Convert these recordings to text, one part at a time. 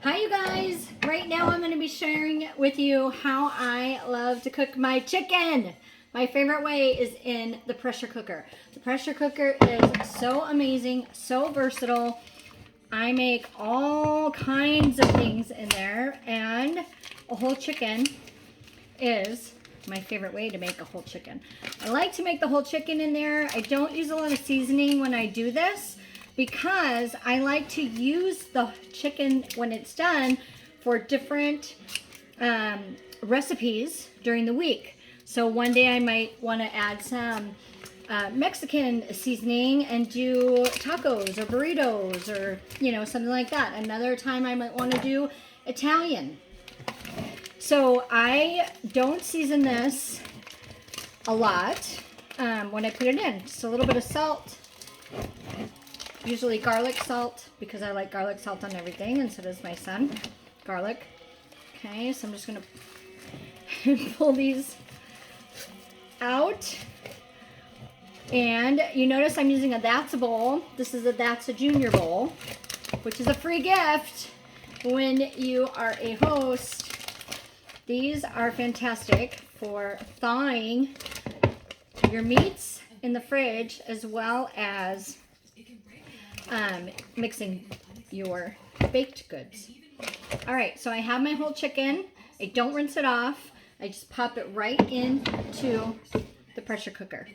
Hi you guys! Right now I'm going to be sharing with you how I love to cook my chicken. My favorite way is in the pressure cooker. The pressure cooker is so amazing, so versatile. I make all kinds of things in there, and a whole chicken is my favorite way to make a whole chicken. I like to make the whole chicken in there. I don't use a lot of seasoning when I do this, because I like to use the chicken when it's done for different recipes during the week. So one day I might want to add some Mexican seasoning and do tacos or burritos or, you know, something like that. Another time I might want to do Italian. So I don't season this a lot when I put it in. Just a little bit of salt. Usually garlic salt, because I like garlic salt on everything, and so does my son. Garlic. Okay, so I'm just going to pull these out. And you notice I'm using a That's a bowl. This is a That's a Junior bowl, which is a free gift when you are a host. These are fantastic for thawing your meats in the fridge, as well as mixing your baked goods. All right, so I have my whole chicken. I don't rinse it off. I just pop it right into the pressure cooker.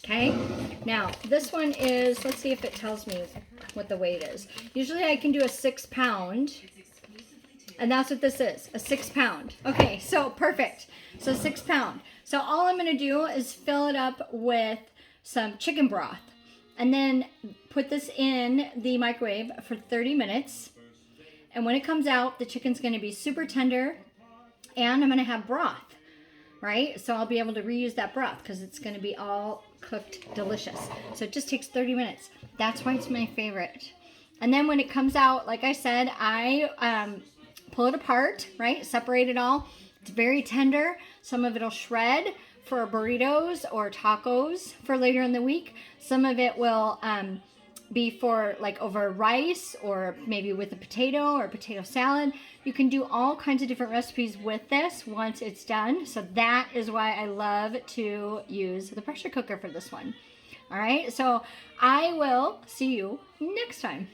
Okay, now this one is, let's see if it tells me what the weight is. Usually I can do a 6 pound, and that's what this is, a 6 pound. Okay, so perfect. So 6 pound. So all I'm gonna do is fill it up with some chicken broth, and then put this in the microwave for 30 minutes. And when it comes out, the chicken's gonna be super tender, and I'm gonna have broth, right? So I'll be able to reuse that broth because it's gonna be all cooked delicious. So it just takes 30 minutes. That's why it's my favorite. And then when it comes out, like I said, I pull it apart, right? Separate it all. It's very tender. Some of it'll shred for burritos or tacos for later in the week. Some of it will be for like over rice, or maybe with a potato or potato salad. You can do all kinds of different recipes with this once it's done. So that is why I love to use the pressure cooker for this one. All right, so I will see you next time.